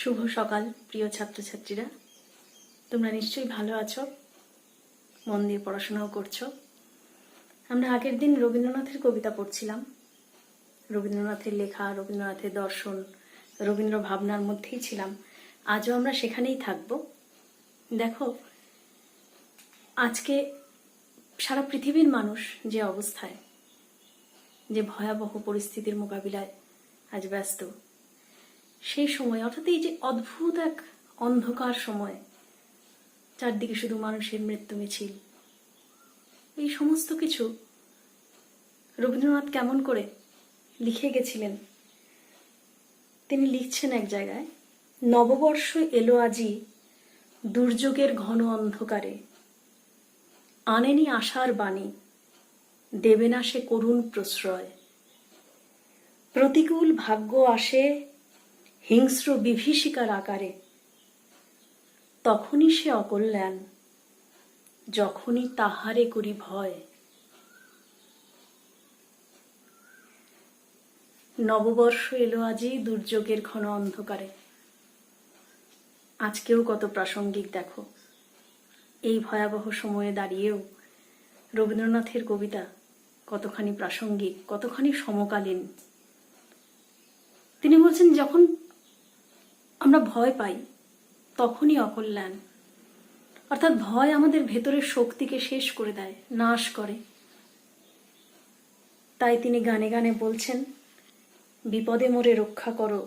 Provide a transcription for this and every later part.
শুভ সকাল প্রিয় ছাত্রছাত্রীরা, তোমরা নিশ্চয়ই ভালো আছো, মন দিয়ে পড়াশোনাও করছো। আমরা আগের দিন রবীন্দ্রনাথের কবিতা পড়ছিলাম। রবীন্দ্রনাথের লেখা, রবীন্দ্রনাথের দর্শন, রবীন্দ্র ভাবনার মধ্যেই ছিলাম। আজও আমরা সেখানেই থাকব। দেখো, আজকে সারা পৃথিবীর মানুষ যে অবস্থায়, যে ভয়াবহ পরিস্থিতির মোকাবিলায় আজ ব্যস্ত, সেই সময় অর্থাৎ এই যে অদ্ভুত এক অন্ধকার সময়, চারদিকে শুধু মানুষের মৃত্যু মিছিল, এই সমস্ত কিছু রবীন্দ্রনাথ কেমন করে লিখে গেছিলেন। তিনি লিখছেন এক জায়গায়, নববর্ষ এলো আজি দুর্যোগের ঘন অন্ধকারে, আনেনি আশার বাণী, দেবে না সে করুণ প্রশ্রয়। প্রতিকূল ভাগ্য আসে হিংস্র বিভীষিকার আকারে, তখনই সে অকল্যাণ, যখনই তাহারে করি ভয়। নববর্ষ এলো আজি দুর্যোগের ঘন অন্ধকারে। আজকেও কত প্রাসঙ্গিক দেখো, এই ভয়াবহ সময়ে দাঁড়িয়েও রবীন্দ্রনাথের কবিতা কতখানি প্রাসঙ্গিক, কতখানি সমকালীন। তিনি বলছেন, যখন আমরা ভয় পাই তখনই অকল্যাণ, অর্থাৎ ভয় আমাদের ভেতরের শক্তিকে শেষ করে দেয়, নাশ করে। তাই তিনি গানে গানে বলছেন, বিপদে মোরে রক্ষা করো,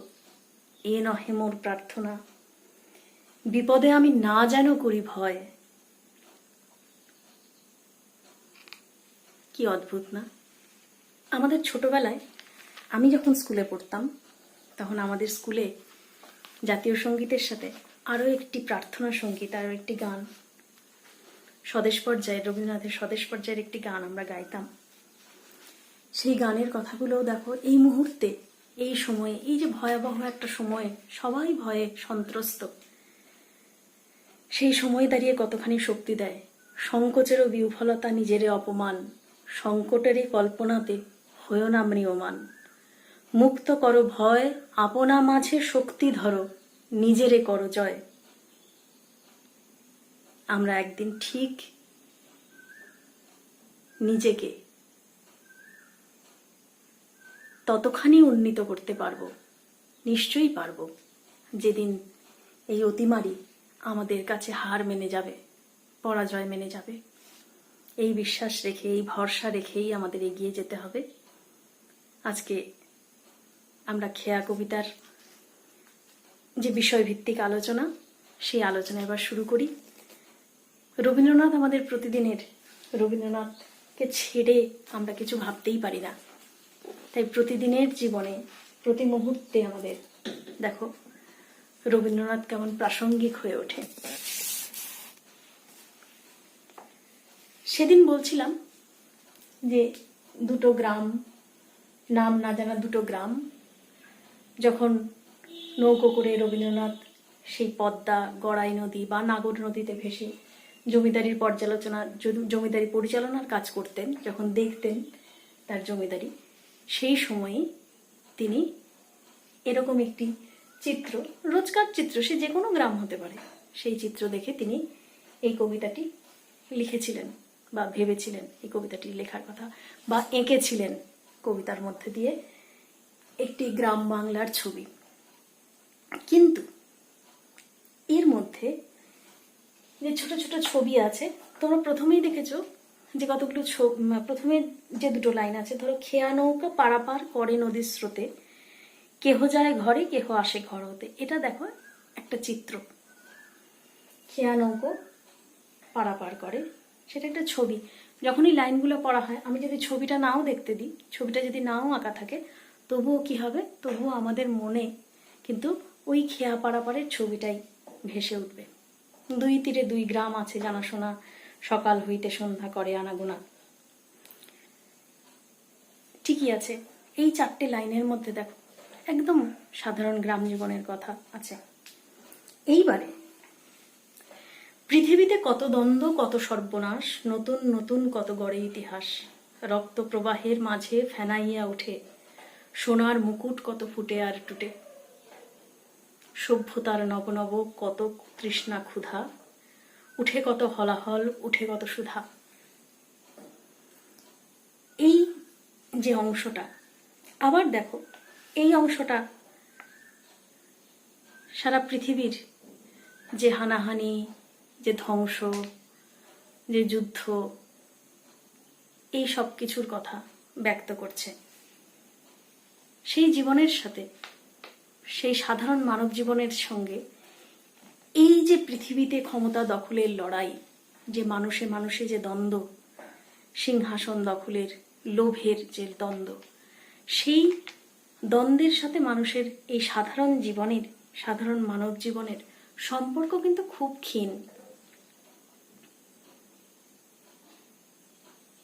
এ নহে মোর প্রার্থনা, বিপদে আমি না যেন করি ভয়। কি অদ্ভুত না? আমাদের ছোটবেলায় আমি যখন স্কুলে পড়তাম, তখন আমাদের স্কুলে জাতীয় সঙ্গীতের সাথে আরও একটি প্রার্থনা সঙ্গীত, আরও একটি গান, স্বদেশ পর্যায়ে, রবীন্দ্রনাথের স্বদেশ পর্যায়ের একটি গান আমরা গাইতাম। সেই গানের কথাগুলোও দেখো, এই মুহূর্তে, এই সময়ে, এই যে ভয়াবহ একটা সময়ে সবাই ভয়ে সন্ত্রস্ত, সেই সময়ে দাঁড়িয়ে কতখানি শক্তি দেয়। সংকোচেরও বিহ্বলতা নিজেরে অপমান, সংকটেরই কল্পনাতে হয়েও না ম্রিয়মান। মুক্ত করো ভয়, আপনা মাঝে শক্তি ধরো, নিজেরে করো জয়। আমরা একদিন ঠিক নিজেকে ততখানি উন্নীত করতে পারবো, নিশ্চয়ই পারবো, যেদিন এই অতিমারি আমাদের কাছে হার মেনে যাবে, পরাজয় মেনে যাবে। এই বিশ্বাস রেখে, এই ভরসা রেখেই আমাদের এগিয়ে যেতে হবে। আজকে আমরা খেয়া কবিতার যে বিষয়ভিত্তিক আলোচনা, সেই আলোচনা এবার শুরু করি। রবীন্দ্রনাথ আমাদের প্রতিদিনের, রবীন্দ্রনাথকে ছেড়ে আমরা কিছু ভাবতেই পারি না। তাই প্রতিদিনের জীবনে, প্রতি মুহূর্তে আমাদের দেখো রবীন্দ্রনাথ কেমন প্রাসঙ্গিক হয়ে ওঠে। সেদিন বলছিলাম যে দুটো গ্রাম, নাম না জানা দুটো গ্রাম, যখন নৌকো করে রবীন্দ্রনাথ সেই পদ্মা, গড়াই নদী বা নাগর নদীতে ভেসে জমিদারির জমিদারি পরিচালনার কাজ করতেন, যখন দেখতেন তার জমিদারি, সেই সময়ে তিনি এরকম একটি চিত্র, রোজকার চিত্র, সে যে কোনো গ্রাম হতে পারে, সেই চিত্র দেখে তিনি এই কবিতাটি লিখেছিলেন বা ভেবেছিলেন এই কবিতাটি লেখার কথা, বা এঁকেছিলেন কবিতার মধ্যে দিয়ে একটি গ্রাম বাংলার ছবি। কিন্তু এর মধ্যে যে ছোট ছোট ছবি আছে, তোমরা প্রথমেই দেখেছো যে কতগুলো প্রথমে যে দুটো লাইন আছে, ধরো, খেয়া নৌকা পারাপার করে নদীর স্রোতে, কেহ যায় ঘরে কেহ আসে ঘর হতে। এটা দেখো একটা চিত্র, খেয়া নৌকো পারাপার করে, সেটা একটা ছবি। যখন এই লাইনগুলো পড়া হয়, আমি যদি ছবিটা নাও দেখতে দিই, ছবিটা যদি নাও আঁকা থাকে, তবুও কি হবে, তবুও আমাদের মনে কিন্তু ওই খেয়া পারাপারের ছবিটাই ভেসে উঠবে। দুই তীরে দুই গ্রাম আছে জানাশোনা, সকাল হইতে সন্ধ্যা করে আনাগোনা। ঠিকই আছে, এই চারটে লাইনের মধ্যে দেখো একদম সাধারণ গ্রাম জীবনের কথা আছে। এইবারে পৃথিবীতে কত দ্বন্দ্ব, কত সর্বনাশ, নতুন নতুন কত গড়ে ইতিহাস, রক্ত প্রবাহের মাঝে ফেনাইয়া ওঠে, সোনার মুকুট কত ফুটে আর টুটে। সভ্যতার নব নব কত তৃষ্ণা ক্ষুধা, উঠে কত হলাহল, উঠে কত সুধা। এই যে অংশটা, আবার দেখো এই অংশটা সারা পৃথিবীর যে হানাহানি, যে ধ্বংস, যে যুদ্ধ, এই সব কিছুর কথা ব্যক্ত করছে। সেই জীবনের সাথে, সেই সাধারণ মানব জীবনের সঙ্গে এই যে পৃথিবীতে ক্ষমতা দখলের লড়াই, যে মানুষে মানুষে যে দ্বন্দ্ব, সিংহাসন দখলের লোভের যে দ্বন্দ্ব, সেই দ্বন্দ্বের সাথে মানুষের এই সাধারণ জীবনের, সাধারণ মানব জীবনের সম্পর্ক কিন্তু খুব ক্ষীণ।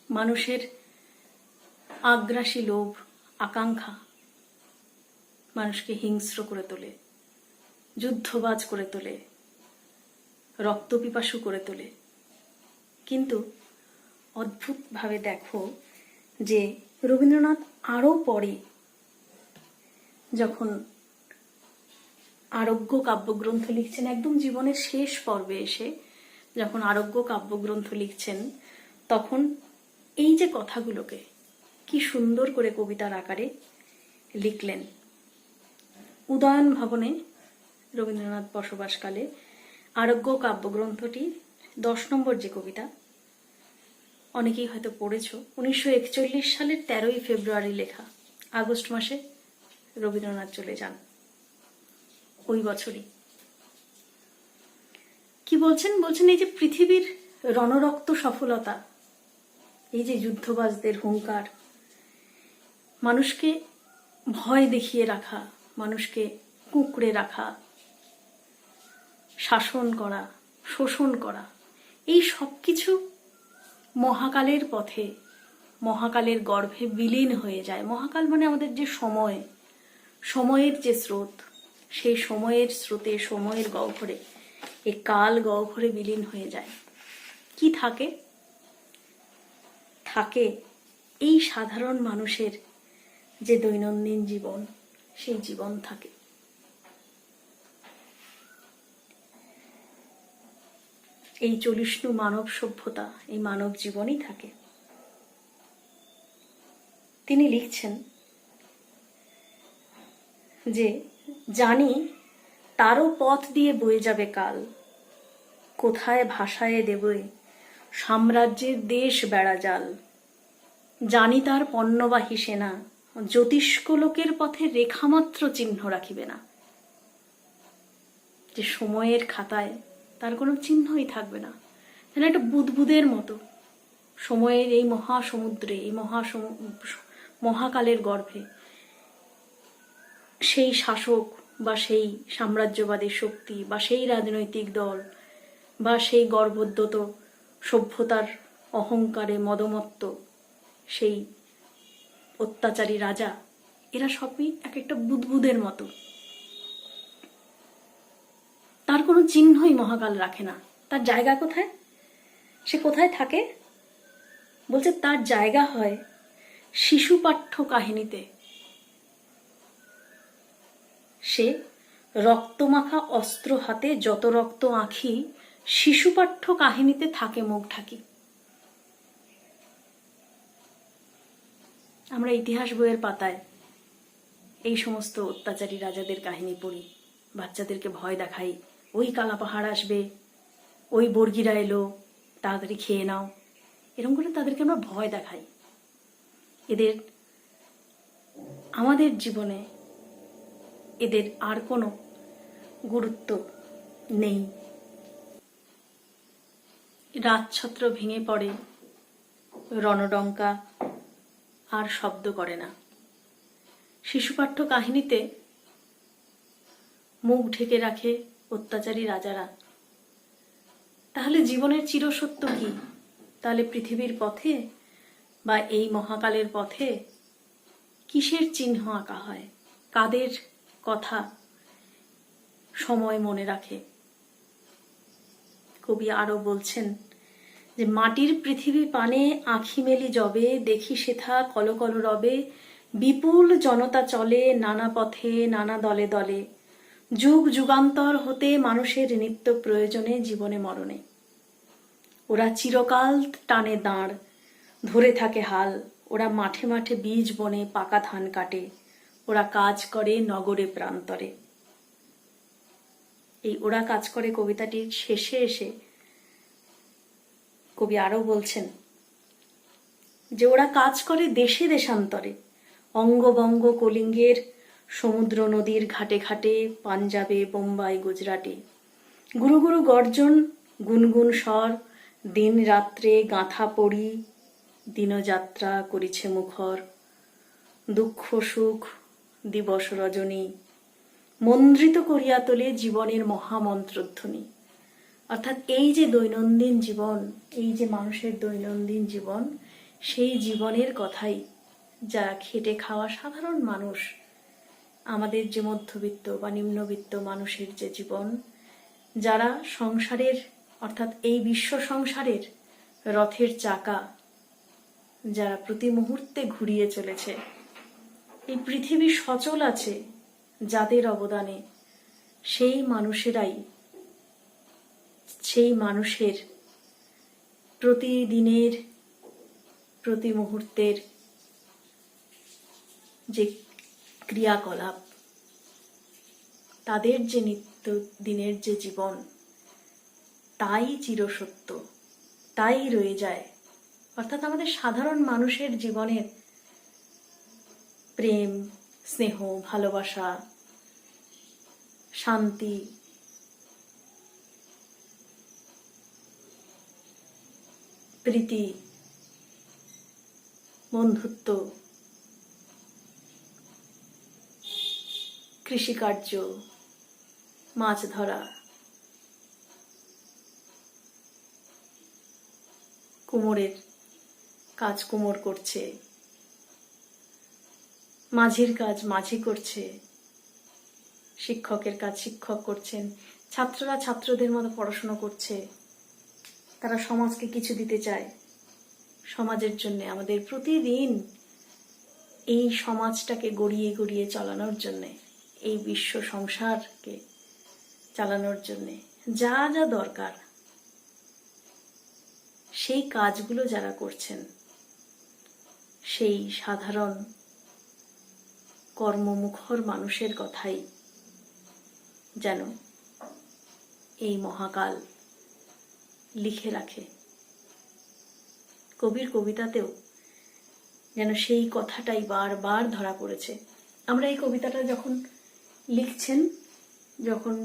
মানুষের আগ্রাসী লোভ, আকাঙ্ক্ষা মানুষকে হিংস্র করে তোলে, যুদ্ধবাজ করে তোলে, রক্তপিপাসু করে তোলে। কিন্তু অদ্ভুতভাবে দেখো যে রবীন্দ্রনাথ আরও পরে যখন আরোগ্য কাব্যগ্রন্থ লিখছেন, একদম জীবনের শেষ পর্বে এসে যখন আরোগ্য কাব্যগ্রন্থ লিখছেন, তখন এই যে কথাগুলোকে কি সুন্দর করে কবিতার আকারে লিখলেন। উদয়ন ভবনে রবীন্দ্রনাথ বসবাসকালে আরোগ্য কাব্যগ্রন্থটি 10 নম্বর যে কবিতা, অনেকেই হয়তো পড়েছ, 1941 সালের 13ই ফেব্রুয়ারি লেখা। আগস্ট মাসে রবীন্দ্রনাথ চলে যান ওই বছরই। কি বলছেন? বলছেন এই যে পৃথিবীর রণরক্ত সফলতা, এই যে যুদ্ধবাজদের হুঙ্কার, মানুষকে ভয় দেখিয়ে রাখা, মানুষকে কুঁকড়ে রাখা, শাসন করা, শোষণ করা, এই সব কিছু মহাকালের পথে, মহাকালের গর্ভে বিলীন হয়ে যায়। মহাকাল মানে আমাদের যে সময়, সময়ের যে স্রোত, সেই সময়ের স্রোতে, সময়ের গহ্বরে, এই কাল গহ্বরে বিলীন হয়ে যায়। কি থাকে? থাকে এই সাধারণ মানুষের যে দৈনন্দিন জীবন, সেই জীবন থাকে। এই চলিষ্ণু মানব সভ্যতা, এই মানব জীবনই থাকে। তিনি লিখছেন যে জানি তারও পথ দিয়ে বয়ে যাবে কাল, কোথায় ভাষায় দেবে সাম্রাজ্যের দেশ বেড়া জাল। জানি তার পণ্যবাহী সেনা জ্যোতিষ্কলোকের পথে রেখামাত্র চিহ্ন রাখিবে না। যে সময়ের খাতায় তার কোনো চিহ্নই থাকবে না, যেন একটা বুদবুদের মতো সময়ের এই মহাসমুদ্রে, এই মহাকালের গর্ভে সেই শাসক বা সেই সাম্রাজ্যবাদী শক্তি বা সেই রাজনৈতিক দল বা সেই গর্ভোদ্যত সভ্যতার অহংকারে মদমত্ত সেই অত্যাচারী রাজা, এরা সবই এক একটা বুদবুদের মতো। তার কোনো চিহ্নই মহাকাল রাখে না। তার জায়গা কোথায়? সে কোথায় থাকে? বলছে তার জায়গা হয় শিশুপাঠ্য কাহিনীতে। সে রক্তমাখা অস্ত্র হাতে যত রক্ত আঁখি শিশুপাঠ্য কাহিনীতে থাকে মুখ ঢাকি। আমরা ইতিহাস বইয়ের পাতায় এই সমস্ত অত্যাচারী রাজাদের কাহিনী পড়ি, বাচ্চাদেরকে ভয় দেখাই, ওই কালা পাহাড় আসবে, ওই বর্গিরা এলো, তাড়াতাড়ি খেয়ে নাও, এরকম করে তাদেরকে আমরা ভয় দেখাই। এদের আমাদের জীবনে এদের আর কোনো গুরুত্ব নেই। রাতছত্র ভেঙে পড়ে, রণডঙ্কা আর শব্দ করে না। শিশুপাঠ্য কাহিনীতে মুখ ঢেকে রাখে অত্যাচারী রাজারা। তাহলে জীবনের চিরসত্য কি? তাহলে পৃথিবীর পথে বা এই মহাকালের পথে কিসের চিহ্ন আঁকা হয়? কাদের কথা সময় মনে রাখে? কবি আরো বলছেন যে মাটির পৃথিবী পানে আঁখি মেলি যবে, দেখি সেথা কলকল রবে, বিপুল জনতা চলে নানা পথে নানা দলে দলে, যুগ যুগান্তর হতে মানুষের নিত্য প্রয়োজনে জীবনে মরণে ওরা চিরকাল টানে দাঁড়, ধরে থাকে হাল। ওরা মাঠে মাঠে বীজ বনে পাকা ধান কাটে, ওরা কাজ করে নগরে প্রান্তরে। এই ওরা কাজ করে কবিতাটির শেষে এসে কবি আরো বলছেন যে ওরা কাজ করে দেশে দেশান্তরে, অঙ্গবঙ্গ কলিঙ্গের সমুদ্র নদীর ঘাটে ঘাটে, পাঞ্জাবে বোম্বাই গুজরাটে। গুরু গুরু গর্জন গুনগুন স্বর, দিন রাত্রে গাঁথা পড়ি, দিনযাত্রা করিছে মুখর। দুঃখ সুখ দিবস রজনী, মন্দ্রিত করিয়া তোলে জীবনের মহামন্ত্রধ্বনি। অর্থাৎ এই যে দৈনন্দিন জীবন, এই যে মানুষের দৈনন্দিন জীবন, সেই জীবনের কথাই যারা খেটে খাওয়া সাধারণ মানুষ, আমাদের যে মধ্যবিত্ত বা নিম্নবিত্ত মানুষের যে জীবন, যারা সংসারের অর্থাৎ এই বিশ্ব সংসারের রথের চাকা যারা প্রতি মুহূর্তে ঘুরিয়ে চলেছে, এই পৃথিবী সচল আছে যাদের অবদানে, সেই মানুষেরাই, সেই মানুষের প্রতিদিনের প্রতি মুহূর্তের যে ক্রিয়াকলাপ, তাদের যে নিত্য দিনের যে জীবন, তাই চিরসত্য, তাই রয়ে যায়। অর্থাৎ আমাদের সাধারণ মানুষের জীবনের প্রেম, স্নেহ, ভালোবাসা, শান্তি, প্রীতি, বন্ধুত্ব, কৃষিকার্য, মাছ ধরা, কুমোরের কাজ কুমোর করছে, মাঝির কাজ মাঝি করছে, শিক্ষকের কাজ শিক্ষক করছেন, ছাত্ররা ছাত্রদের মতো পড়াশোনা করছে, তারা সমাজকে কিছু দিতে চায়। সমাজের জন্য আমাদের প্রতিদিন এই সমাজটাকে গড়িয়ে গড়িয়ে চালানোর জন্যে, এই বিশ্ব সংসারকে চালানোর জন্যে যা যা দরকার, সেই কাজগুলো যারা করছেন, সেই সাধারণ কর্মমুখর মানুষের কথাই যেন এই মহাকাল লিখে রাখে। কবির কবিতাতেও যেন সেই কথাটাই বারবার ধরা পড়েছে। আমরা এই কবিতাটা যখন লিখছেন, যখন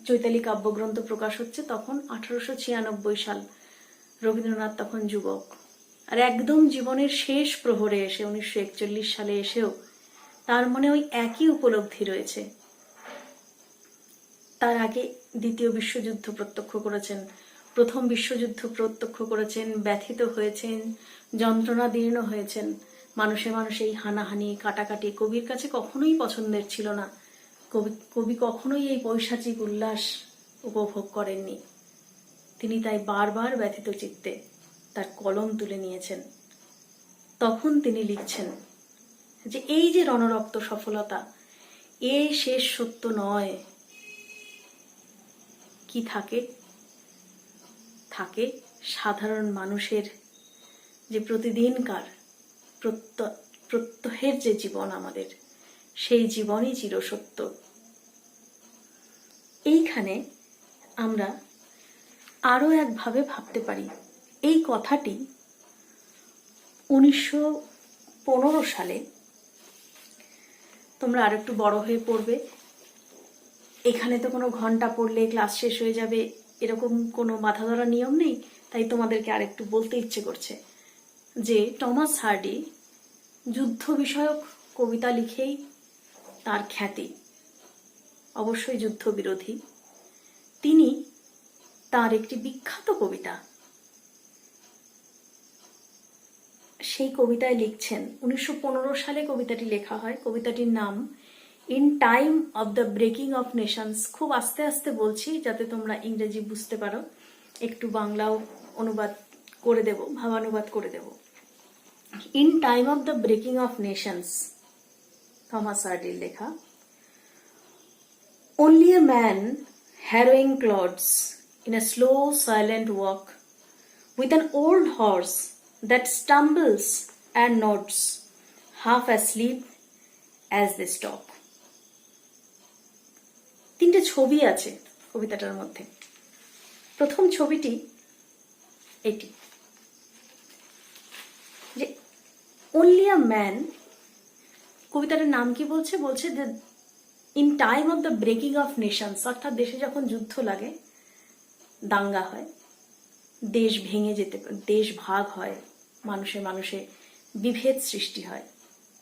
চৈতালি কাব্যগ্রন্থ প্রকাশ হচ্ছে, তখন 1896 সাল। রবীন্দ্রনাথ তখন যুবক, আর একদম জীবনের শেষ প্রহরে এসে 1941 সালে এসেও তার মনে ওই একই উপলব্ধি রয়েছে। তার আগে দ্বিতীয় বিশ্বযুদ্ধ প্রত্যক্ষ করেছেন, প্রথম বিশ্বযুদ্ধ প্রত্যক্ষ করেছেন, ব্যথিত হয়েছেন, যন্ত্রণাদীর্ণ হয়েছেন। মানুষে মানুষে এই হানাহানি কাটাকাটি কবির কাছে কখনোই পছন্দের ছিল না। কবি কখনোই এই পৈশাচিক উল্লাস উপভোগ করেননি। তিনি তাই বারবার ব্যথিত চিত্তে তার কলম তুলে নিয়েছেন। তখন তিনি লিখছেন যে এই যে রণরক্ত সফলতা, এ শেষ সত্য নয়। কি থাকে? থাকে সাধারণ মানুষের যে প্রতিদিনকার প্রত্যহের যে জীবন আমাদের, সেই জীবনই চিরসত্য। এইখানে আমরা আরো একভাবে ভাবতে পারি। এই কথাটি 1915 সালে, তোমরা আর একটু বড় হয়ে পড়বে, এখানে তো কোনো ঘন্টা পড়লে ক্লাস শেষ হয়ে যাবে এরকম কোনো বাধা ধরা নিয়ম নেই, তাই তোমাদেরকে আর একটু বলতে ইচ্ছে করছে যে টমাস হার্ডি যুদ্ধ বিষয়ক কবিতা লিখেই তার খ্যাতি, অবশ্যই যুদ্ধ বিরোধী। তিনি তার একটি বিখ্যাত কবিতা, সেই কবিতায় লিখছেন, 1915 সালে কবিতাটি লেখা হয়। কবিতাটির নাম in time of the breaking of Nations. খুব আস্তে আস্তে বলছি যাতে তোমরা ইংরেজি বুঝতে পারো, একটু বাংলাও অনুবাদ করে দেব, ভাবানুবাদ করে দেব। In time of the breaking of nations, Thomas হার্ডির লেখা। Only a man harrowing clods in a slow silent walk with an old horse that stumbles and nods, half asleep as they stop. তিনটে ছবি আছে কবিতাটার মধ্যে। প্রথম ছবিটি এটি যে only a man, কবিতাটার নাম কি বলছে? বলছে যে in time of the breaking of Nations, অর্থাৎ দেশে যখন যুদ্ধ লাগে, দাঙ্গা হয়, দেশ ভেঙে যেতে, দেশ ভাগ হয়, মানুষে মানুষে বিভেদ সৃষ্টি হয়,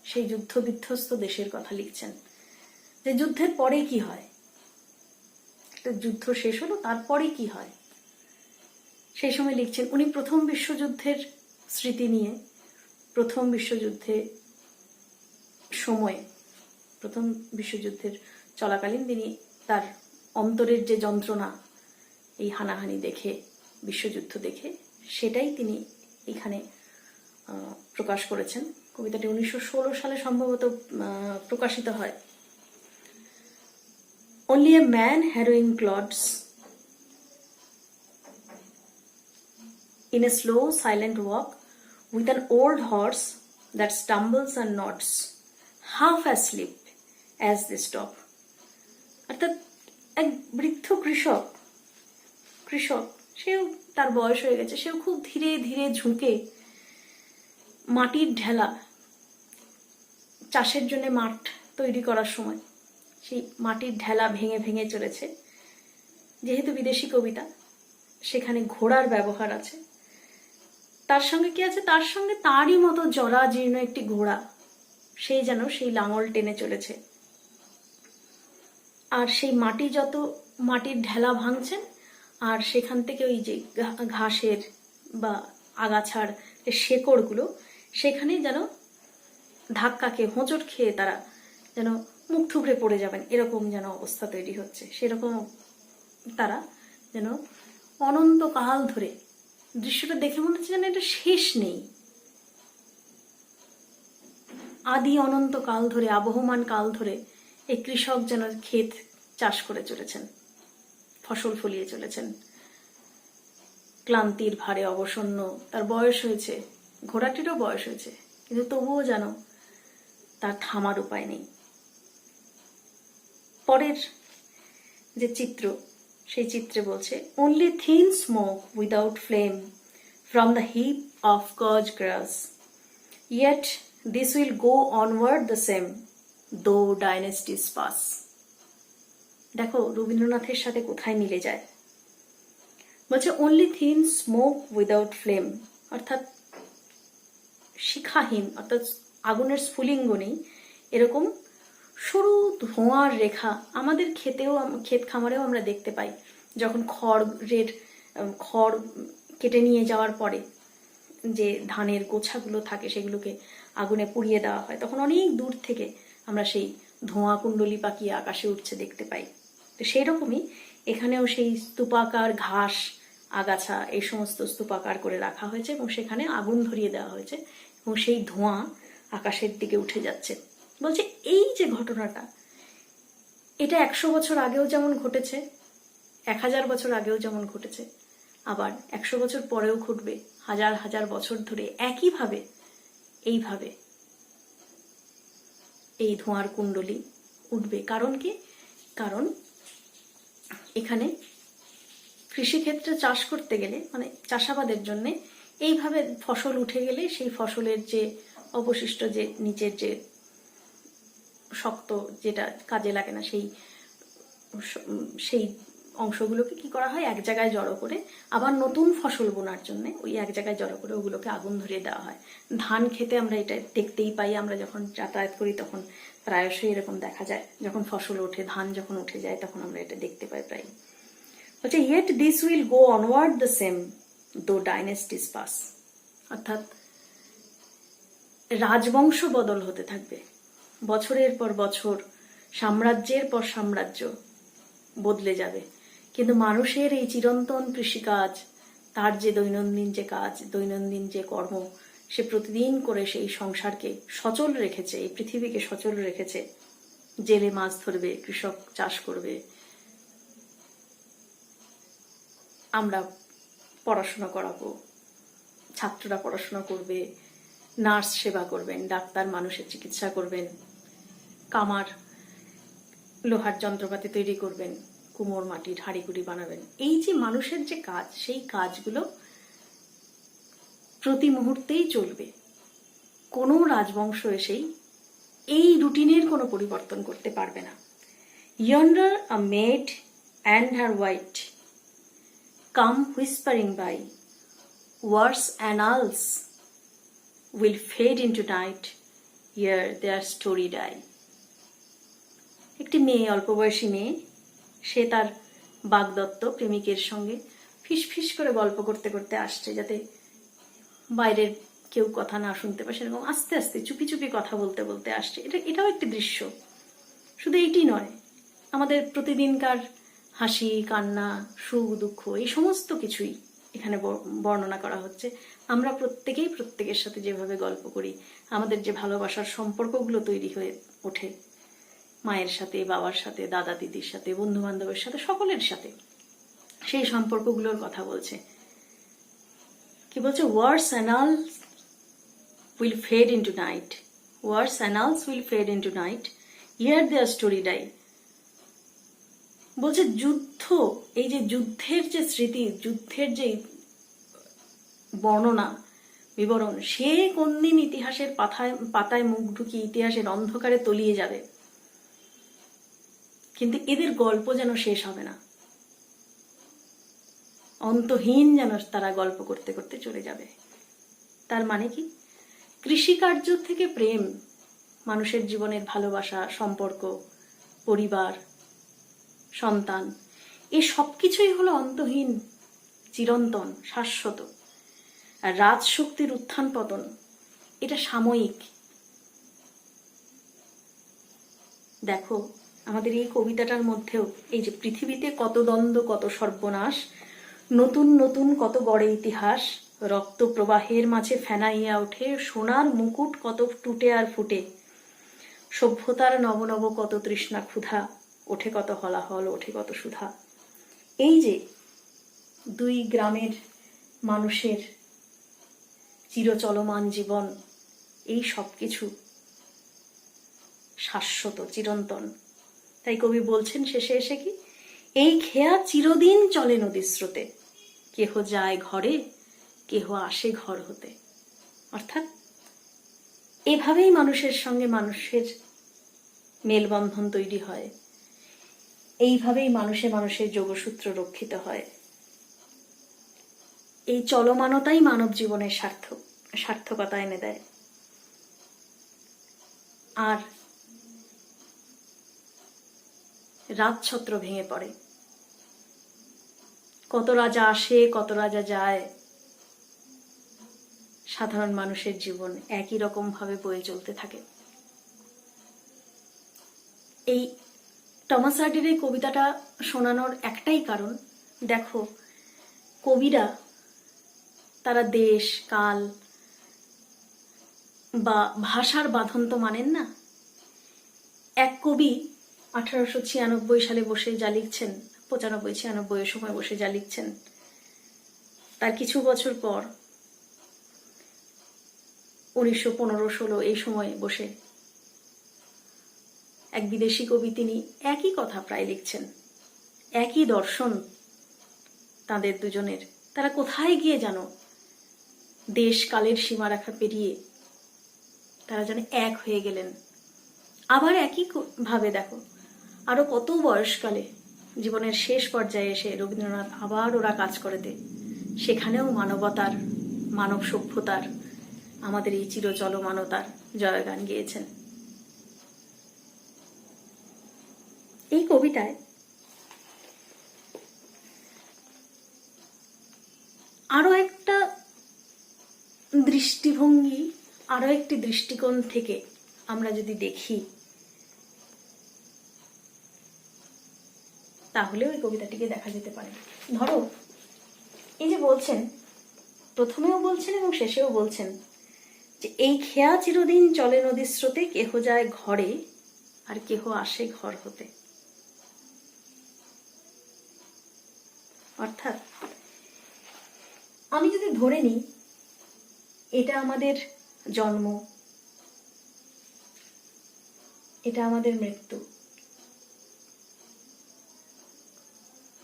সেই যুদ্ধ বিধ্বস্ত দেশের কথা লিখছেন। যে যুদ্ধের পরে কি হয়, যুদ্ধ শেষ হলো, তারপরে কি হয় সেই সময় লিখছেন। উনি প্রথম বিশ্বযুদ্ধের স্মৃতি নিয়ে, প্রথম বিশ্বযুদ্ধে সময়ে, প্রথম বিশ্বযুদ্ধের চলাকালীন তিনি তার অন্তরের যে যন্ত্রণা, এই হানাহানি দেখে, বিশ্বযুদ্ধ দেখে, সেটাই তিনি এখানে প্রকাশ করেছেন। কবিতাটি 1916 সালে সম্ভবত প্রকাশিত হয়। Only a man harrowing clods in a slow silent walk with an old horse that stumbles and nods, half asleep as they stop. অর্থাৎ এক বৃদ্ধ কৃষক, সেও তার বয়স হয়ে গেছে, সেও খুব ধীরে ধীরে ঝুঁকে মাটির ঢেলা, চাষের জন্য মাঠ তৈরি করার সময় সেই মাটির ঢেলা ভেঙে ভেঙে চলেছে। যেহেতু বিদেশি কবিতা, সেখানে ঘোড়ার ব্যবহার আছে। তার সঙ্গে কি আছে? তার সঙ্গে তারই মতো জরাজীর্ণ একটি ঘোড়া, সেই যেন সেই লাঙল টেনে চলেছে। আর সেই মাটির ঢেলা ভাঙছেন, আর সেখান থেকে ওই যে ঘাসের বা আগাছার যে শেকড়গুলো, সেখানে যেন ধাক্কা খেয়ে, হোঁচট খেয়ে তারা যেন মুখ থুবড়ে পড়ে যাবেন, এরকম যেন অবস্থা তৈরি হচ্ছে। সেরকম তারা যেন অনন্তকাল ধরে, দৃশ্যটা দেখে মনে হচ্ছে যেন এটা শেষ নেই, আদি অনন্ত কাল ধরে, আবহমান কাল ধরে এই কৃষক যেন ক্ষেত চাষ করে চলেছেন, ফসল ফলিয়ে চলেছেন। ক্লান্তির ভারে অবসন্ন, তার বয়স হয়েছে, ঘোড়াটিরও বয়স হয়েছে, কিন্তু তবুও যেন তার থামার উপায় নেই। পরের যে চিত্র, সেই চিত্রে বলছে only thin smoke without flame from the heap of gauge grass, yet this will go onward the same though dynasties pass. দেখো রবীন্দ্রনাথের সাথে কোথায় মিলে যায়। বলছে only thin smoke without flame, অর্থাৎ শিখাহীন, অর্থাৎ আগুনের স্ফুলিঙ্গ নেই, এরকম সরু ধোঁয়ার রেখা আমাদের ক্ষেত খামারেও আমরা দেখতে পাই। যখন খড় কেটে নিয়ে যাওয়ার পরে যে ধানের গোছাগুলো থাকে, সেগুলোকে আগুনে পুড়িয়ে দেওয়া হয়, তখন অনেক দূর থেকে আমরা সেই ধোঁয়া কুণ্ডলি পাকিয়ে আকাশে উঠছে দেখতে পাই। তো সেই রকমই এখানেও সেই স্তূপাকার ঘাস, আগাছা, এই সমস্ত স্তূপাকার করে রাখা হয়েছে এবং সেখানে আগুন ধরিয়ে দেওয়া হয়েছে এবং সেই ধোঁয়া আকাশের দিকে উঠে যাচ্ছে। বলছে এই যে ঘটনাটা, এটা 100 বছর আগেও যেমন ঘটেছে, 1000 বছর আগেও যেমন ঘটেছে, আবার 100 বছর পরেও ঘটবে, হাজার হাজার বছর ধরে একইভাবে এইভাবে এই ধোঁয়ার কুণ্ডলি উঠবে। কারণ কি? কারণ এখানে কৃষিক্ষেত্রে চাষ করতে গেলে, মানে চাষাবাদের জন্য এইভাবে ফসল উঠে গেলে সেই ফসলের যে অবশিষ্ট, যে নিচের যে শক্ত, যেটা কাজে লাগে না, সেই অংশগুলোকে কি করা হয়, এক জায়গায় জড়ো করে আবার নতুন ফসল বোনার জন্য ওই এক জায়গায় জড়ো করে ওগুলোকে আগুন ধরিয়ে দেওয়া হয়। ধান খেতে আমরা এটা দেখতেই পাই, আমরা যখন যাতায়াত করি তখন প্রায়শই এরকম দেখা যায়। যখন ফসল ওঠে, ধান যখন উঠে যায়, তখন আমরা এটা দেখতে পাই প্রায়। বলছে yet this will go onward the same though dynasties pass, অর্থাৎ রাজবংশ বদল হতে থাকবে, বছরের পর বছর, সাম্রাজ্যের পর সাম্রাজ্য বদলে যাবে, কিন্তু মানুষের এই চিরন্তন কৃষিকাজ, তার যে দৈনন্দিন যে কাজ, দৈনন্দিন যে কর্ম, সে প্রতিদিন করে সেই সংসারকে সচল রেখেছে, এই পৃথিবীকে সচল রেখেছে, জেলে মাছ ধরবে, কৃষক চাষ করবে, আমরা পড়াশোনা করাবো, ছাত্ররা পড়াশোনা করবে, নার্স সেবা করবেন, ডাক্তার মানুষের চিকিৎসা করবেন, কামার লোহার যন্ত্রপাতি তৈরি করবেন, কুমোর মাটির হাঁড়িকুড়ি বানাবেন। এই যে মানুষের যে কাজ, সেই কাজগুলো প্রতি মুহূর্তেই চলবে। কোনো রাজবংশ এসেই এই রুটিনের কোনো পরিবর্তন করতে পারবে না। Yonder a maid and her white come whispering by, wars annals will fade into night, ere their story die. একটি মেয়ে, অল্প বয়সী মেয়ে, সে তার বাগদত্ত প্রেমিকের সঙ্গে ফিস ফিস করে গল্প করতে করতে আসছে, যাতে বাইরের কেউ কথা না শুনতে পায়, সেরকম আস্তে আস্তে চুপি চুপি কথা বলতে বলতে আসছে। এটাও একটি দৃশ্য। শুধু এইটি নয়, আমাদের প্রতিদিনকার হাসি কান্না, সুখ দুঃখ, এই সমস্ত কিছুই এখানে বর্ণনা করা হচ্ছে। আমরা প্রত্যেকেই প্রত্যেকের সাথে যেভাবে গল্প করি, আমাদের যে ভালোবাসার সম্পর্কগুলো তৈরি হয়ে ওঠে, মায়ের সাথে, বাবার সাথে, দাদা দিদির সাথে, বন্ধু বান্ধবের সাথে, সকলের সাথে, সেই সম্পর্কগুলোর কথা বলছে। কি বলছে? wars annals will fade into night, wars annals will fade into night, ere their story die. বলছে যুদ্ধ, এই যে যুদ্ধের যে স্মৃতি, যুদ্ধের যে বর্ণনা বিবরণ, সে কোনদিন ইতিহাসের পাতায় মুখ ঢুকিয়ে ইতিহাসের অন্ধকারে তলিয়ে যাবে, কিন্তু এদের গল্প যেন শেষ হবে না। অন্তহীন যেন তারা গল্প করতে করতে চলে যাবে। তার মানে কি? কৃষিকার্য থেকে প্রেম, মানুষের জীবনের ভালোবাসা, সম্পর্ক, পরিবার, সন্তান, এই সব কিছুই হলো অন্তহীন, চিরন্তন, শাশ্বত। আর রাজশক্তির উত্থান পতন, এটা সাময়িক। দেখো, আমাদের এই কবিতাটার মধ্যেও এই যে পৃথিবীতে কত দ্বন্দ্ব, কত সর্বনাশ, নতুন নতুন কত গড়ে ইতিহাস, রক্ত প্রবাহের মাঝে ফেনাইয়া ওঠে সোনার মুকুট কত টুটে আর ফুটে, সভ্যতার নবনব কত তৃষ্ণা ক্ষুধা, ওঠে কত হলাহল, ওঠে কত সুধা। এই যে দুই গ্রামের মানুষের চিরচলমান জীবন, এই সব কিছু শাশ্বত, চিরন্তন। তাই কবি বলছেন শেষে এসে কি, এই খেয়া চিরদিন চলে নদীর স্রোতে, কেহ যায় ঘরে, কেহ আসে ঘর হতে। অর্থাৎ এভাবেই মানুষের সঙ্গে মানুষের মেলবন্ধন তৈরি হয়, এইভাবেই মানুষে মানুষের যোগসূত্র রক্ষিত হয়। এই চলমানতাই মানব জীবনের সার্থকতা এনে দেয়। আর রাজছত্র ভেঙে পড়ে। কত রাজা আসে, কত রাজা যায়, সাধারণ মানুষের জীবন একই রকম ভাবে বয়ে চলতে থাকে। এই টমাস হার্ডির এই কবিতাটা শোনানোর একটাই কারণ, দেখো কবিরা তারা দেশ কাল বা ভাষার বাঁধন তো মানেন না। এক কবি 1896 সালে বসে যা লিখছেন, 95-96 সময় বসে যা লিখছেন, তার কিছু বছর পর 1915-16 এই সময় বসে এক বিদেশি কবি, তিনি একই কথা প্রায় লিখছেন, একই দর্শন তাদের দুজনের। তারা কোথায় গিয়ে জানো দেশ কালের সীমারেখা পেরিয়ে তারা যেন এক হয়ে গেলেন। আবার একই ভাবে দেখো, আরো কত বয়সকালে জীবনের শেষ পর্যায়ে এসে রবীন্দ্রনাথ আবার ওরা কাজ করেতে, সেখানেও মানবতার, মানব সভ্যতার, আমাদের এই চিরচলমানতার জয়গান গেয়েছেন। এই কবিতায় আরো একটা দৃষ্টিভঙ্গি, আরো একটি দৃষ্টিকোণ থেকে আমরা যদি দেখি, তাহলেও এই কবিতাটিকে দেখা যেতে পারে। ধরো, এই যে বলছেন, প্রথমেও বলছেন এবং শেষেও বলছেন যে এই খেয়া চিরদিন চলে নদীর স্রোতে, কেহ যায় ঘরে, আর কেহ আসে ঘর হতে। অর্থাৎ আমি যদি ধরে নিই এটা আমাদের জন্ম, এটা আমাদের মৃত্যু,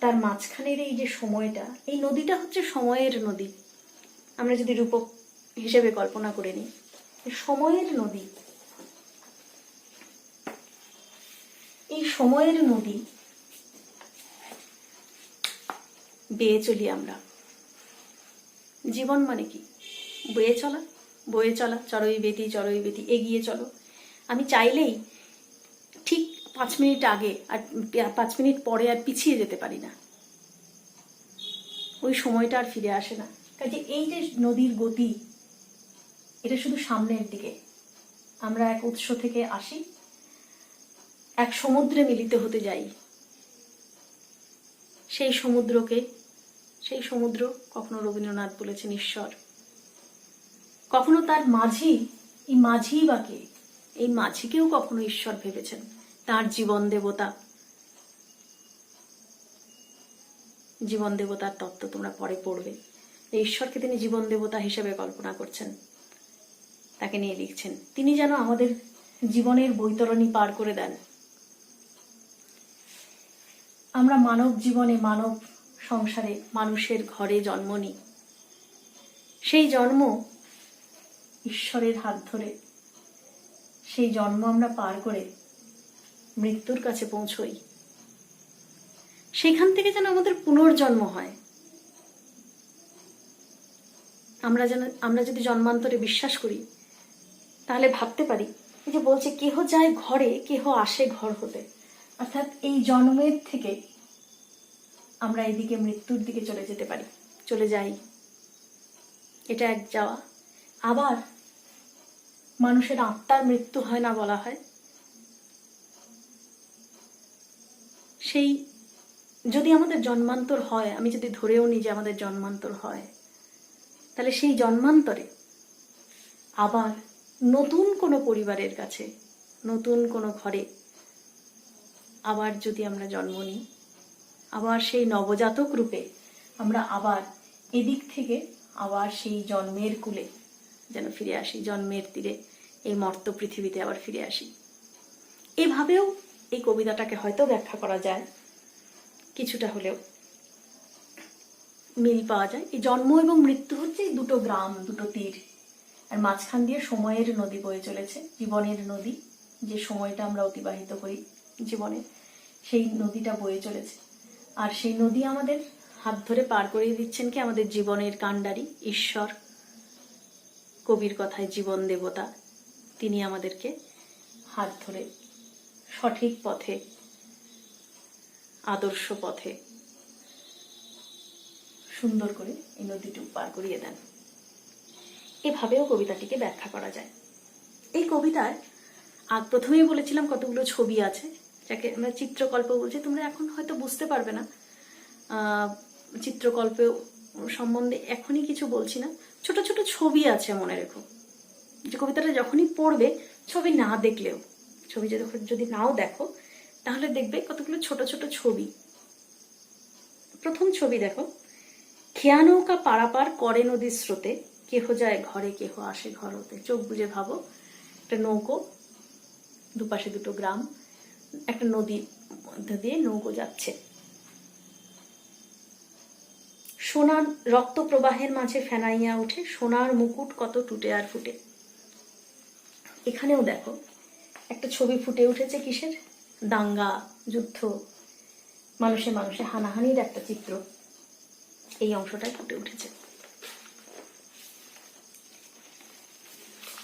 তার মাঝখানের এই যে সময়টা, এই নদীটা হচ্ছে সময়ের নদী। আমরা যদি রূপক হিসেবে কল্পনা করে নিই, সময়ের নদী, এই সময়ের নদী বেয়ে চলি আমরা। জীবন মানে কি? বয়ে চলা, বয়ে চলা, চড়ই বেতি চড়ই বেতি, এগিয়ে চলো। আমি চাইলেই ঠিক 5 মিনিট আগে আর 5 মিনিট পরে আর পিছিয়ে যেতে পারি না, ওই সময়টা আর ফিরে আসে না। কাজে এই যে নদীর গতি, এটা শুধু সামনের দিকে। আমরা এক উৎস থেকে আসি, এক সমুদ্রে মিলিত হতে যাই। সেই সমুদ্র কখনো রবীন্দ্রনাথ বলেছেন ঈশ্বর, কখনো তার মাঝি, এই মাঝি বা কে? এই মাঝিকেও কখনো ঈশ্বর ভেবেছেন, তার জীবন দেবতার তত্ত্ব তোমরা পরে পড়বে। ঈশ্বরকে তিনি জীবন দেবতা হিসেবে কল্পনা করছেন, তাকে নিয়ে লিখছেন। তিনি যেন আমাদের জীবনের বৈতরণী পার করে দেন। আমরা মানব জীবনে, মানব সংসারে, মানুষের ঘরে জন্ম নিই। সেই জন্ম ঈশ্বরের হাত ধরে, সেই জন্ম আমরা পার করে মৃত্যুর কাছে পৌঁছই। সেখান থেকে যেন আমাদের পুনর্জন্ম হয়। আমরা যদি জন্মান্তরে বিশ্বাস করি, তাহলে ভাবতে পারি, এই যে বলছে কেহ যায় ঘরে, কেহ আসে ঘর হতে। অর্থাৎ এই জন্মের থেকে আমরা এদিকে মৃত্যুর দিকে চলে যাই। এটা এক যাওয়া। আবার মানুষের আত্মার মৃত্যু হয় না বলা হয়। সেই যদি আমাদের জন্মান্তর হয়, আমি যদি ধরেও নিই যে আমাদের জন্মান্তর হয়, তাহলে সেই জন্মান্তরে আবার নতুন কোনো পরিবারের কাছে, নতুন কোনো ঘরে আবার যদি আমরা জন্ম নিই, আবার সেই নবজাতক রূপে আমরা আবার এদিক থেকে আবার সেই জন্মের কূলে যেন ফিরে আসি, জন্মের তীরে এই মর্ত পৃথিবীতে আবার ফিরে আসি। এভাবেও এই কবিতাটাকে হয়তো ব্যাখ্যা করা যায়, কিছুটা হলেও মিল পাওয়া যায়। এই জন্ম এবং মৃত্যু হচ্ছে এই দুটো গ্রাম, দুটো তীর, আর মাঝখান দিয়ে সময়ের নদী বয়ে চলেছে, জীবনের নদী। যে সময়টা আমরা অতিবাহিত করি জীবনে, সেই নদীটা বয়ে চলেছে। আর সেই নদী আমাদের হাত ধরে পার করিয়ে দিচ্ছেন কি? আমাদের জীবনের কাণ্ডারি ঈশ্বর, কবির কথায় জীবন দেবতা। তিনি আমাদেরকে হাত ধরে সঠিক পথে, আদর্শ পথে সুন্দর করে এই নদীটুকু পার করিয়ে দেন। এভাবেও কবিতাটিকে ব্যাখ্যা করা যায়। এই কবিতায় প্রথমেই বলেছিলাম কতগুলো ছবি আছে, যাকে আমরা চিত্রকল্প বলছি। তোমরা এখন হয়তো বুঝতে পারবে না চিত্রকল্প সম্বন্ধে, এখনই কিছু বলছি না। ছোট ছোট ছবি আছে, মনে রেখো। যে কবিতাটা যখনই পড়বে, ছবি না দেখলেও, ছবি যদি নাও দেখো, তাহলে দেখবে কতগুলো ছোট ছোট ছবি। প্রথম ছবি দেখো, খেয়া নৌকা পারাপার করে নদীর স্রোতে, কেহ যায় ঘরে, কেহ আসে ঘর হতে। চোখ বুঝে ভাবো, একটা নৌকো, দুপাশে দুটো গ্রাম, একটা নদীর মধ্য দিয়ে নৌকো যাচ্ছে। সোনার রক্ত প্রবাহের মাঝে ফেনাইয়া ওঠে, সোনার মুকুট কত টুটে আর ফুটে। এখানেও দেখো একটা ছবি ফুটে উঠেছে, কিসের? দাঙ্গা, যুদ্ধ, মানুষে মানুষে হানাহানির একটা চিত্র এই অংশটাই ফুটে উঠেছে।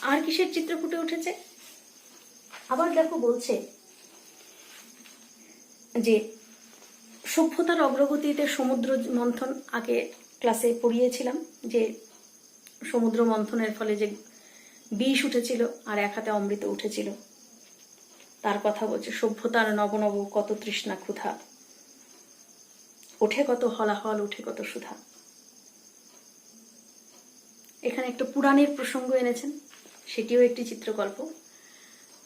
আর কিসের চিত্র ফুটে উঠেছে? আবার দেখো বলছে যে সভ্যতার অগ্রগতিতে সমুদ্র মন্থন, আগে ক্লাসে পড়িয়েছিলাম যে সমুদ্র মন্থনের ফলে যে বিষ উঠেছিল আর এক হাতে অমৃত উঠেছিল, তার কথা বলছে। সভ্যতার নব নব কত তৃষ্ণা ক্ষুধা, ওঠে কত হলাহল, উঠে কত সুধা। এখানে একটা পুরাণের প্রসঙ্গ এনেছেন, সেটিও একটি চিত্রকল্প।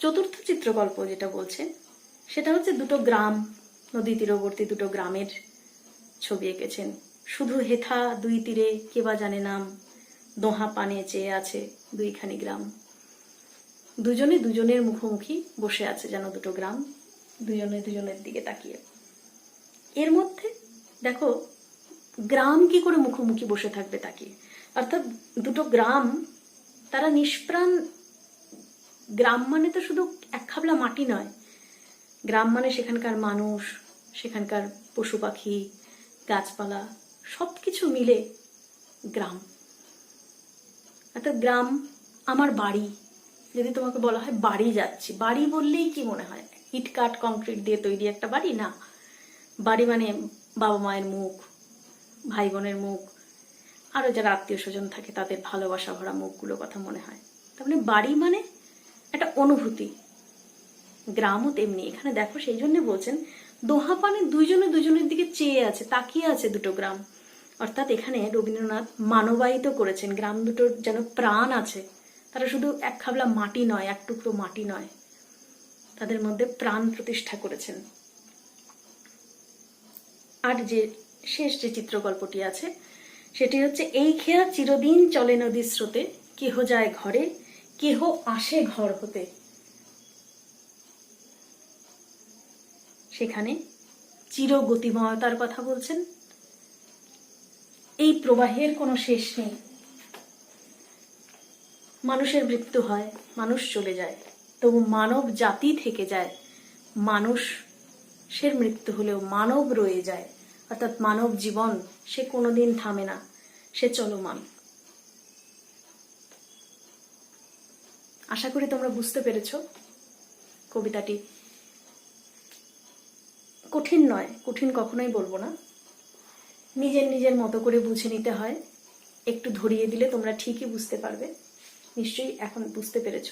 চতুর্থ চিত্রকল্প যেটা বলছে সেটা হচ্ছে দুটো গ্রাম, নদী তীরবর্তী দুটো গ্রামের ছবি এঁকেছেন। শুধু হেথা দুই তীরে কেবা জানে নাম, দোহা পানে চেয়ে আছে দুইখানি গ্রাম। দুজনে দুজনের মুখোমুখি বসে আছে যেন দুটো গ্রাম, দুজনে দুজনের দিকে তাকিয়ে। এর মধ্যে দেখো গ্রাম কি করে মুখোমুখি বসে থাকবে তাকিয়ে, অর্থাৎ দুটো গ্রাম তারা নিষ্প্রাণ। গ্রাম মানে তো শুধু এক খাবলা মাটি নয়, গ্রাম মানে সেখানকার মানুষ, সেখানকার পশু পাখি, গাছপালা সবকিছু মিলে গ্রাম। অর্থাৎ গ্রাম আমার বাড়ি। যদি তোমাকে বলা হয় বাড়ি যাচ্ছি, বাড়ি বললেই কি মনে হয়? ইট কাঠ কংক্রিট দিয়ে তৈরি একটা বাড়ি? না, বাড়ি মানে বাবা মায়ের মুখ, ভাই বোনের মুখ, আরো যারা আত্মীয় স্বজন থাকে তাদের ভালোবাসা ভরা মুখগুলো কথা মনে হয়। তার মানে বাড়ি মানে একটা অনুভূতি। গ্রামও তেমনি। এখানে দেখো সেই জন্য বলছেন দোহা পানে দুইজনে দুজনের দিকে চেয়ে আছে, তাকিয়ে আছে দুটো গ্রাম। অর্থাৎ এখানে রবীন্দ্রনাথ মানবায়িত করেছেন, গ্রাম দুটোর যেন প্রাণ আছে। তারা শুধু এক খাবলা মাটি নয়, এক টুকরো মাটি নয়, তাদের মধ্যে প্রাণ প্রতিষ্ঠা করেছেন। আর যে শেষ যে চিত্রকল্পটি আছে সেটি হচ্ছে এই খেয়া চিরদিন চলে নদীর স্রোতে, কেহ যায় ঘরে কেহ আসে ঘর হতে। সেখানে চিরগতিময়তার কথা বলছেন। এই প্রবাহের কোনো শেষ নেই। মানুষের মৃত্যু হয়, মানুষ চলে যায়, তবু মানব জাতি থেকে যায়। মানুষের মৃত্যু হলেও মানব রয়ে যায়। অর্থাৎ মানব জীবন সে কোনোদিন থামে না, সে চলমান। আশা করি তোমরা বুঝতে পেরেছ। কবিতাটি কঠিন নয়, কঠিন কখনোই বলবো না। নিজের নিজের মতো করে বুঝে নিতে হয়। একটু ধরিয়ে দিলে তোমরা ঠিকই বুঝতে পারবে। নিশ্চয়ই এখন বুঝতে পেরেছ।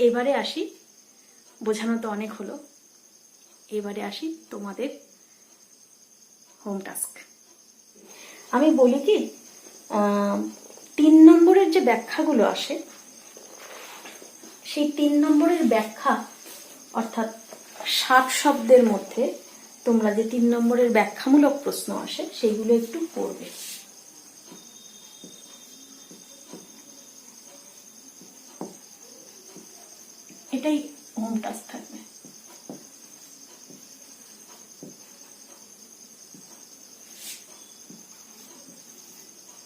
এবারে আসি, বোঝানো তো অনেক হলো, এবারে আসি তোমাদের হোম টাস্ক। আমি বলি কি, 3 নম্বরের যে ব্যাখ্যাগুলো আসে, সেই 3 নম্বরের ব্যাখ্যা অর্থাৎ 60 শব্দের মধ্যে তোমরা যে 3 নম্বরের ব্যাখ্যামূলক প্রশ্ন আসে সেইগুলো একটু পড়বে। এটাই হোম টাস্ক থাকবে।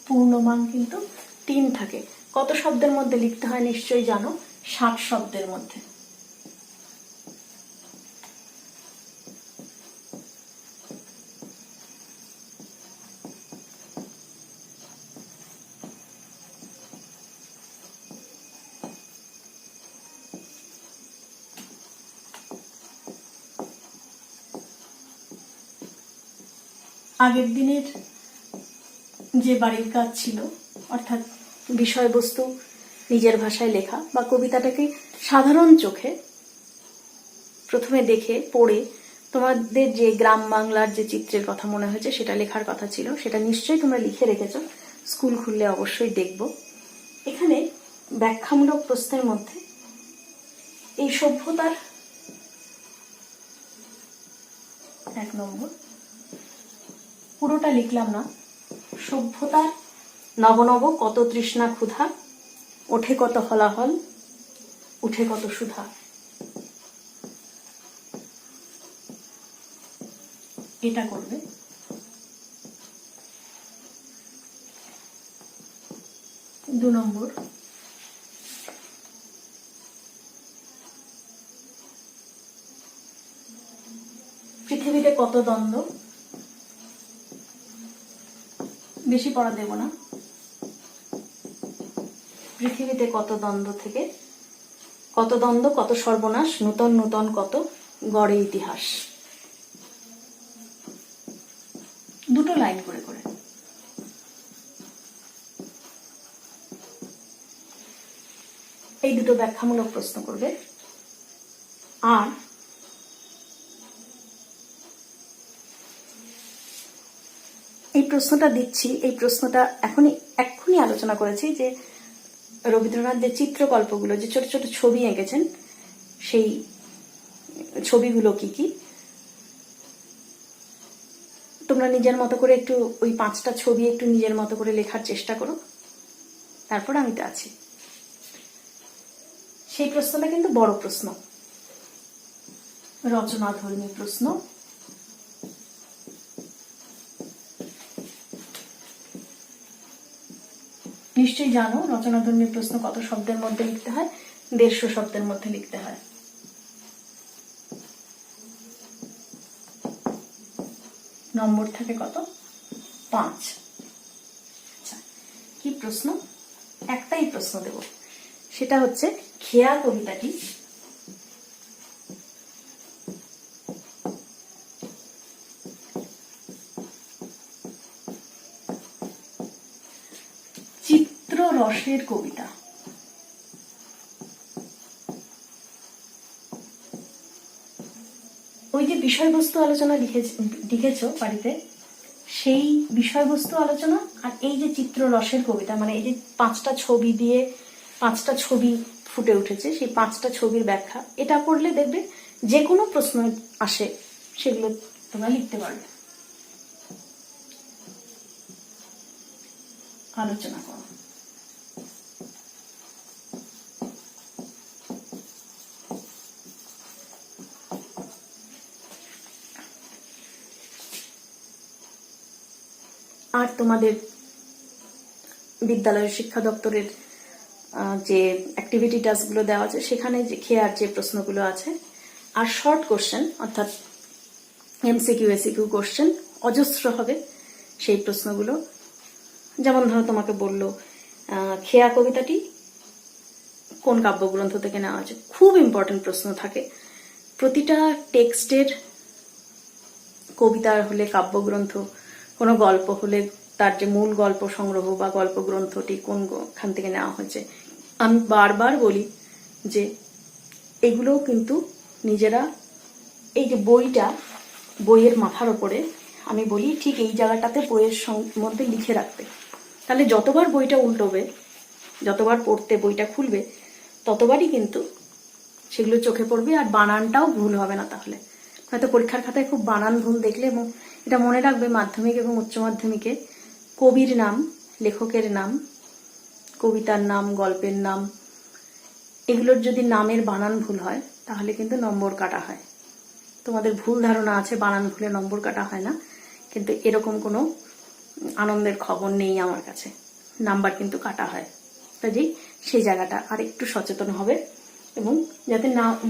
পূর্ণমান কিন্তু 3 থাকে। কত শব্দের মধ্যে লিখতে হয় নিশ্চয়ই জানো, 60 শব্দের মধ্যে। আগের দিনের যে বাড়ির কাজ ছিল, অর্থাৎ বিষয়বস্তু নিজের ভাষায় লেখা বা কবিতাটাকে সাধারণ চোখে প্রথমে দেখে পড়ে তোমাদের যে গ্রাম বাংলার যে চিত্রের কথা মনে হয়েছে সেটা লেখার কথা ছিল, সেটা নিশ্চয়ই তোমরা লিখে রেখেছো। স্কুল খুললে অবশ্যই দেখব। এখানে ব্যাখ্যামূলক প্রশ্নের মধ্যে এই সভ্যতার 1 নম্বর, পুরোটা লিখলাম না। সভ্যতার নব নব কত তৃষ্ণা ক্ষুধা, ওঠে কত হলাহল, উঠে কত সুধা। এটা করবে। 2 নম্বর, পৃথিবীতে কত দ্বন্দ্ব। বেশি পড়া দেব না। পৃথিবীতে কত দ্বন্দ্ব থেকে কত দ্বন্দ্ব, কত সর্বনাশ, নূতন নূতন কত গড়ে ইতিহাস। 2 লাইন করে করে। এই 2 ব্যাখ্যামূলক প্রশ্ন করবে। আর এই প্রশ্নটা দিচ্ছি, এই প্রশ্নটা এক্ষুনি আলোচনা করেছি যে রবীন্দ্রনাথ যে চিত্রকল্পগুলো, যে ছোট ছোট ছবি এঁকেছেন, সেই ছবিগুলো কি কি তোমরা নিজের মতো করে একটু ওই 5টা ছবি একটু নিজের মতো করে লেখার চেষ্টা করো, তারপর আমি তো আছি। সেই প্রশ্নটা কিন্তু বড় প্রশ্ন, রচনাধর্মী প্রশ্ন। নিশ্চয়ই জানো রচনাধর্মী প্রশ্ন কত শব্দের মধ্যে লিখতে হয়? 150 শব্দের মধ্যে লিখতে হয়। নম্বর থাকে কত? 5। আচ্ছা, কি প্রশ্ন? একটাই প্রশ্ন দেব, সেটা হচ্ছে খেয়া কবিতাটি চিত্ররসের কবিতা। ওই যে বিষয়বস্তু আলোচনা লিখেছ বাড়িতে, সেই বিষয়বস্তু আলোচনা আর এই যে চিত্ররসের কবিতা, মানে এই যে 5টা ছবি দিয়ে 5টা ছবি ফুটে উঠেছে, সেই 5টা ছবির ব্যাখ্যা, এটা পড়লে দেখবে যে কোনো প্রশ্ন আসে সেগুলো তোমরা লিখতে পারবে। আলোচনা করো। আর তোমাদের বিদ্যালয়ের শিক্ষা দপ্তরের যে অ্যাক্টিভিটি টাস্কগুলো দেওয়া আছে, সেখানে যে খেয়ার যে প্রশ্নগুলো আছে, আর শর্ট কোশ্চেন অর্থাৎ এমসিকিউ এসিকিউ কোশ্চেন অজস্র হবে সেই প্রশ্নগুলো। যেমন ধরো তোমাকে বললো খেয়া কবিতাটি কোন কাব্যগ্রন্থ থেকে নেওয়া আছে, খুব ইম্পর্টেন্ট প্রশ্ন থাকে। প্রতিটা টেক্সটের, কবিতা হলে কাব্যগ্রন্থ, কোনো গল্প হলে তার যে মূল গল্প সংগ্রহ বা গল্প গ্রন্থটি কোনখান থেকে নেওয়া হয়েছে। আমি বারবার বলি যে এগুলোও কিন্তু নিজেরা, এই যে বইয়ের মাথার ওপরে আমি বলি ঠিক এই জায়গাটাতে বইয়ের মধ্যে লিখে রাখতে, তাহলে যতবার বইটা উল্টোবে, যতবার পড়তে বইটা খুলবে, ততবারই কিন্তু সেগুলো চোখে পড়বে, আর বানানটাও ভুল হবে না। তাহলে হয়তো পরীক্ষার খাতায় খুব বানান ভুল দেখলে, এবং এটা মনে রাখবে মাধ্যমিক এবং উচ্চ মাধ্যমিকে কবির নাম, লেখকের নাম, কবিতার নাম, গল্পের নাম, এগুলোর যদি নামের বানান ভুল হয় তাহলে কিন্তু নম্বর কাটা হয়। তোমাদের ভুল ধারণা আছে বানান ভুলে নম্বর কাটা হয় না, কিন্তু এরকম কোনো আনন্দের খবর নেই আমার কাছে, নাম্বার কিন্তু কাটা হয়। কাজেই সেই জায়গাটা আর একটু সচেতন হবে, এবং যাতে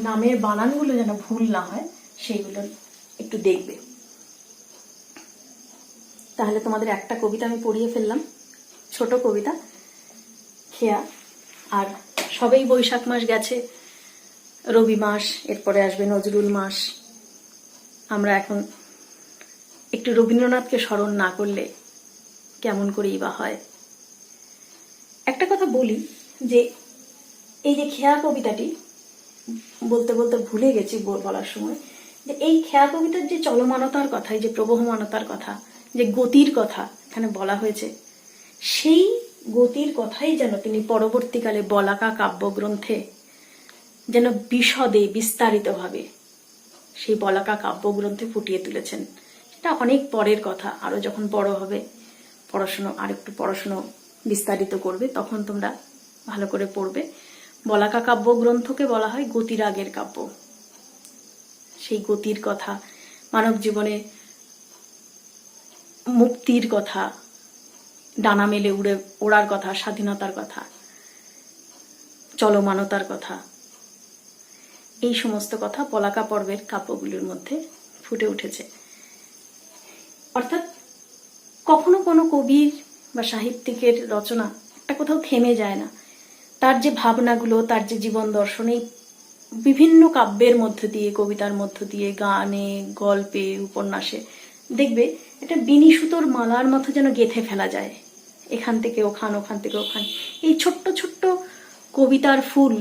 নামের বানানগুলো যেন ভুল না হয় সেইগুলো একটু দেখবে। তাহলে তোমাদের একটা কবিতা আমি পড়িয়ে ফেললাম, ছোট কবিতা খেয়া। আর সবেই বৈশাখ মাস গেছে, রবি মাস, এরপরে আসবে নজরুল মাস। আমরা এখন একটু রবীন্দ্রনাথকে স্মরণ না করলে কেমন করেই বা হয়। একটা কথা বলি যে এই যে খেয়া কবিতাটি বলতে বলতে ভুলে গেছি বলার সময়, যে এই খেয়া কবিতার যে চলমানতার কথা, যে প্রবহমানতার কথা, যে গতির কথা এখানে বলা হয়েছে, সেই গতির কথাই যেন তিনি পরবর্তীকালে বলাকা কাব্যগ্রন্থে যেন বিশদে বিস্তারিতভাবে সেই বলাকা কাব্যগ্রন্থে ফুটিয়ে তুলেছেন। সেটা অনেক পরের কথা, আরো যখন বড় হবে, আরেকটু পড়াশুনো বিস্তারিত করবে, তখন তোমরা ভালো করে পড়বে। বলাকা কাব্যগ্রন্থকে বলা হয় গতিরাগের কাব্য। সেই গতির কথা, মানব জীবনে মুক্তির কথা, ডানা মেলে ওড়ার কথা, স্বাধীনতার কথা, চলমানতার কথা, এই সমস্ত কথা বলাকা পর্বের কাব্যগুলির মধ্যে ফুটে উঠেছে। অর্থাৎ কখনো কোনো কবির বা সাহিত্যিকের রচনা একটা কোথাও থেমে যায় না, তার যে ভাবনাগুলো, তার যে জীবন দর্শন, এই বিভিন্ন কাব্যের মধ্য দিয়ে, কবিতার মধ্য দিয়ে, গানে, গল্পে, উপন্যাসে দেখবে এটা বিনি সুতোর মালার মতো যেন গেঁথে ফেলা যায়, এখান থেকে ওখান, ওখান থেকে ওখান। এই ছোট্ট ছোট্ট কবিতার ফুল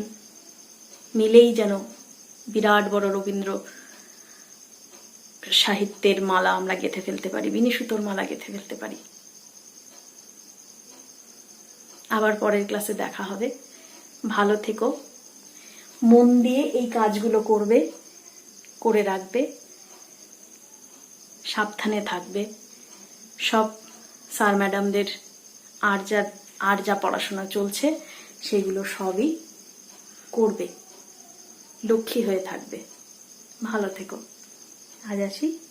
মিলেই যেন বিরাট বড় রবীন্দ্র সাহিত্যের মালা আমরা গেঁথে ফেলতে পারি, বিনি সুতোর মালা গেঁথে ফেলতে পারি। আবার পরের ক্লাসে দেখা হবে। ভালো থেকো, মন দিয়ে এই কাজগুলো করবে, করে রাখবে, সাবধানে থাকবে। সব স্যার ম্যাডামদের আর যা পড়াশোনা চলছে সেগুলো সবই করবে, লক্ষ্মী হয়ে থাকবে। ভালো থেকো। আজ আসি।